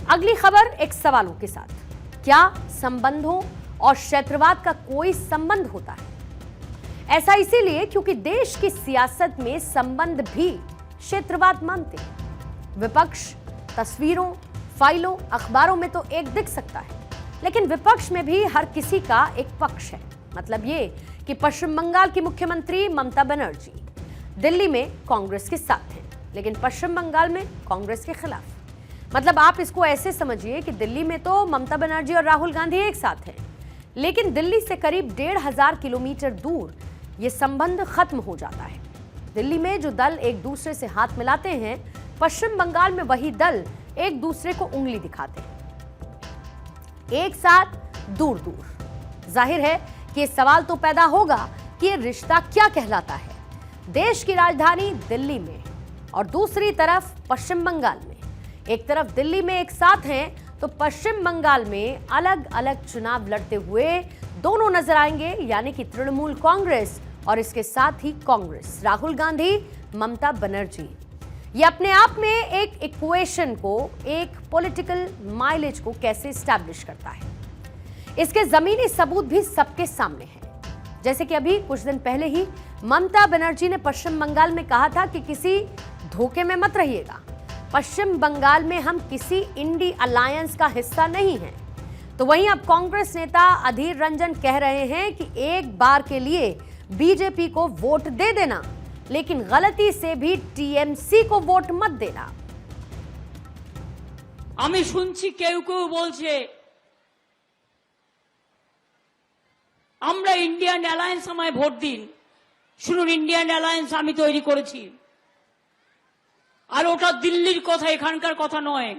अगली खबर एक सवालों के साथ, क्या संबंधों और क्षेत्रवाद का कोई संबंध होता है? ऐसा इसीलिए क्योंकि देश की सियासत में संबंध भी क्षेत्रवाद मानते हैं। विपक्ष तस्वीरों, फाइलों, अखबारों में तो एक दिख सकता है, लेकिन विपक्ष में भी हर किसी का एक पक्ष है। मतलब ये कि पश्चिम बंगाल की मुख्यमंत्री ममता बनर्जी दिल्ली में कांग्रेस के साथ हैं, लेकिन पश्चिम बंगाल में कांग्रेस के खिलाफ। मतलब आप इसको ऐसे समझिए कि दिल्ली में तो ममता बनर्जी और राहुल गांधी एक साथ हैं, लेकिन दिल्ली से करीब 1,500 किलोमीटर दूर ये संबंध खत्म हो जाता है। दिल्ली में जो दल एक दूसरे से हाथ मिलाते हैं, पश्चिम बंगाल में वही दल एक दूसरे को उंगली दिखाते हैं, एक साथ दूर दूर। जाहिर है कि ये सवाल तो पैदा होगा कि ये रिश्ता क्या कहलाता है। देश की राजधानी दिल्ली में और दूसरी तरफ पश्चिम बंगाल में, एक तरफ दिल्ली में एक साथ हैं तो पश्चिम बंगाल में अलग अलग चुनाव लड़ते हुए दोनों नजर आएंगे, यानी कि तृणमूल कांग्रेस और इसके साथ ही कांग्रेस, राहुल गांधी, ममता बनर्जी। ये अपने आप में एक इक्वेशन को, एक पॉलिटिकल माइलेज को कैसे एस्टैब्लिश करता है, इसके जमीनी सबूत भी सबके सामने हैं। जैसे कि अभी कुछ दिन पहले ही ममता बनर्जी ने पश्चिम बंगाल में कहा था कि किसी धोखे में मत रहिएगा, पश्चिम बंगाल में हम किसी इंडी अलायंस का हिस्सा नहीं हैं। तो वहीं अब कांग्रेस नेता अधीर रंजन कह रहे हैं कि एक बार के लिए बीजेपी को वोट दे देना, लेकिन गलती से भी टीएमसी को वोट मत देना। আমি শুনছি কেউ কেউ বলছে আমরা ইন্ডিয়ান অ্যালায়েন্স আমায় ভোট দিন। শুনুন, ইন্ডিয়ান অ্যালায়েন্স আমি তৈরি করেছি, আর ওটা দিল্লির কথা, এখানকার কথা নয়।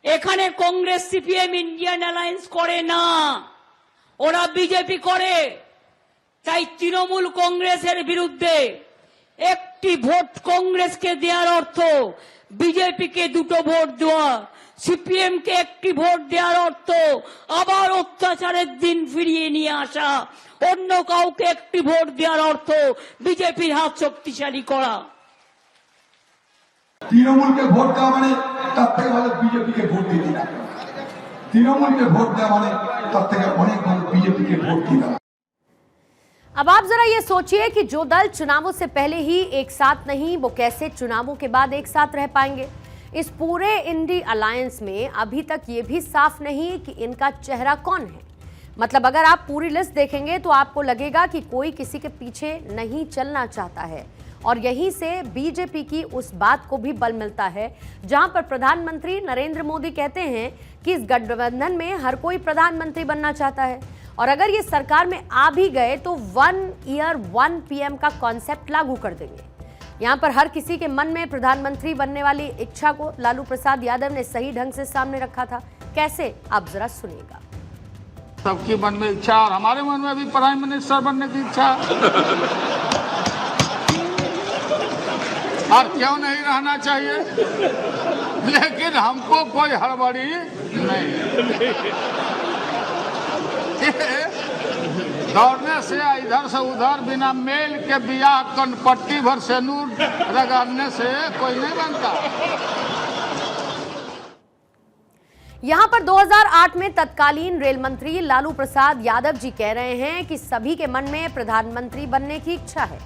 এখানে কংগ্রেস সিপিএম ইন্ডিয়ান অ্যালায়েন্স করে না, ওরা বিজেপি করে। তাই তৃণমূল কংগ্রেসের বিরুদ্ধে একটি ভোট কংগ্রেসকে দেওয়ার অর্থ বিজেপিকে দুটো ভোট দেওয়া, সিপিএম কে একটি ভোট দেওয়ার অর্থ আবার অত্যাচারের দিন ফিরিয়ে নিয়ে আসা, অন্য কাউকে একটি ভোট দেওয়ার অর্থ বিজেপির হাত শক্তিশালী করা। তৃণমূলকে ভোট দেওয়া মানে তার থেকে ভালো বিজেপিকে ভোট দিতে না, তৃণমূলকে ভোট দেওয়া মানে তার থেকে অনেক ভালো বিজেপিকে ভোট দিতে। अब आप जरा ये सोचिए कि जो दल चुनावों से पहले ही एक साथ नहीं, वो कैसे चुनावों के बाद एक साथ रह पाएंगे। इस पूरे इंडी अलायंस में अभी तक ये भी साफ नहीं कि इनका चेहरा कौन है। मतलब अगर आप पूरी लिस्ट देखेंगे तो आपको लगेगा कि कोई किसी के पीछे नहीं चलना चाहता है, और यहीं से बीजेपी की उस बात को भी बल मिलता है जहां पर प्रधानमंत्री नरेंद्र मोदी कहते हैं कि इस गठबंधन में हर कोई प्रधानमंत्री बनना चाहता है, और अगर ये सरकार में आ भी गए तो 1 ईयर 1 PM का कॉन्सेप्ट लागू कर देंगे। यहां पर हर किसी के मन में प्रधानमंत्री बनने वाली इच्छा को लालू प्रसाद यादव ने सही ढंग से सामने रखा था। कैसे, आप जरा सुनिएगा। सबके मन में इच्छा, और हमारे मन में भी प्राइम मिनिस्टर बनने की इच्छा, और क्यों नहीं रहना चाहिए, लेकिन हमको कोई हड़बड़ी नहीं। दौड़ने से इधर से उधर बिना मेल के बियाह कनपट्टी भर से नूर रगड़ने से कोई नहीं बनता। यहां पर 2008 में तत्कालीन रेल मंत्री लालू प्रसाद यादव जी कह रहे हैं कि सभी के मन में प्रधानमंत्री बनने की इच्छा है।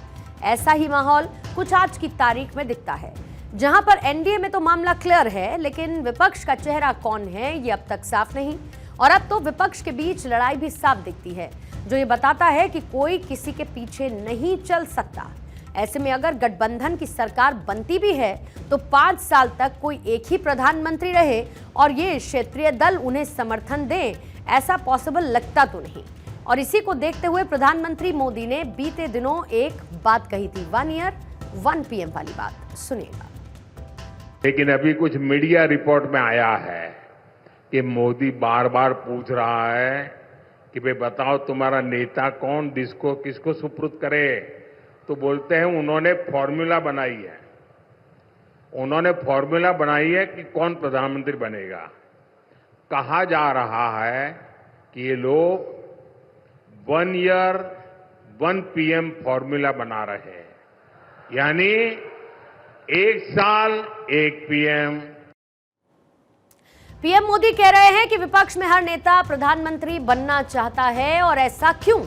ऐसा ही माहौल कुछ आज की तारीख में दिखता है, जहां पर एनडीए में तो मामला क्लियर है, लेकिन विपक्ष का चेहरा कौन है ये अब तक साफ नहीं। और अब तो विपक्ष के बीच लड़ाई भी साफ दिखती है, जो ये बताता है कि कोई किसी के पीछे नहीं चल सकता। ऐसे में अगर गठबंधन की सरकार बनती भी है तो 5 साल तक कोई एक ही प्रधानमंत्री रहे और ये क्षेत्रीय दल उन्हें समर्थन दें, ऐसा पॉसिबल लगता तो नहीं। और इसी को देखते हुए प्रधानमंत्री मोदी ने बीते दिनों एक बात कही थी, 1 ईयर 1 PM वाली बात, सुनिएगा। लेकिन अभी कुछ मीडिया रिपोर्ट में आया है कि मोदी बार बार पूछ रहा है कि भाई बताओ तुम्हारा नेता कौन, किसको किसको सुपुर्द करे। तो बोलते हैं उन्होंने फॉर्मूला बनाई है, उन्होंने फॉर्मूला बनाई है कि कौन प्रधानमंत्री बनेगा। कहा जा रहा है कि ये लोग 1 ईयर 1 PM फॉर्मूला बना रहे हैं, यानी 1 साल 1 PM। पीएम मोदी कह रहे हैं कि विपक्ष में हर नेता प्रधानमंत्री बनना चाहता है, और ऐसा क्यों?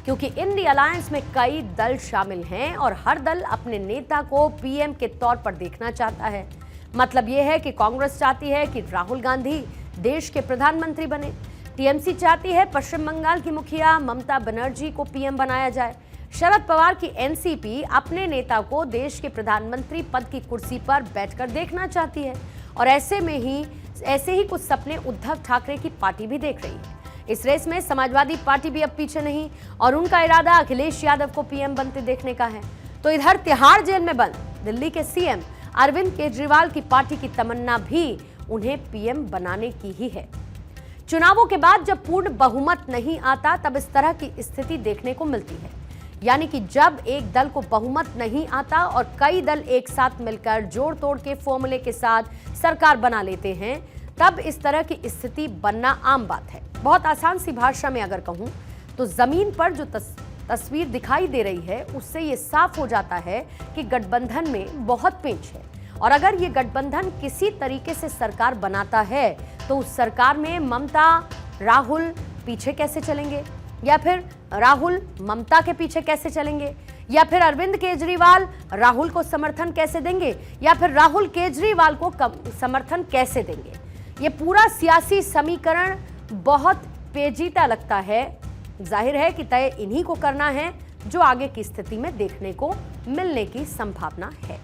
क्योंकि इंडी अलायंस में कई दल शामिल हैं और हर दल अपने नेता को पीएम के तौर पर देखना चाहता है। मतलब यह है कि कांग्रेस चाहती है कि राहुल गांधी देश के प्रधानमंत्री बने, टीएमसी चाहती है पश्चिम बंगाल की मुखिया ममता बनर्जी को पीएम बनाया जाए, शरद पवार की एनसीपी अपने नेता को देश के प्रधानमंत्री पद की कुर्सी पर बैठकर देखना चाहती है, और ऐसे ही कुछ सपने उद्धव ठाकरे की पार्टी भी देख रही है। इस रेस में समाजवादी पार्टी भी अब पीछे नहीं, और उनका इरादा अखिलेश यादव को पीएम बनते देखने का है। तो इधर तिहाड़ जेल में बंद दिल्ली के सीएम अरविंद केजरीवाल की पार्टी की तमन्ना भी उन्हें पीएम बनाने की ही है। चुनावों के बाद जब पूर्ण बहुमत नहीं आता तब इस तरह की स्थिति देखने को मिलती है, यानी कि जब एक दल को बहुमत नहीं आता और कई दल एक साथ मिलकर जोड़ तोड़ के फॉर्मूले के साथ सरकार बना लेते हैं, तब इस तरह की स्थिति बनना आम बात है। बहुत आसान सी भाषा में अगर कहूं तो जमीन पर जो तस्वीर दिखाई दे रही है उससे ये साफ हो जाता है कि गठबंधन में बहुत पेंच है, और अगर ये गठबंधन किसी तरीके से सरकार बनाता है तो उस सरकार में ममता राहुल पीछे कैसे चलेंगे, या फिर राहुल ममता के पीछे कैसे चलेंगे, या फिर अरविंद केजरीवाल राहुल को समर्थन कैसे देंगे, या फिर राहुल केजरीवाल को समर्थन कैसे देंगे। ये पूरा सियासी समीकरण बहुत पेचीदा लगता है। जाहिर है कि तय इन्हीं को करना है जो आगे की स्थिति में देखने को मिलने की संभावना है।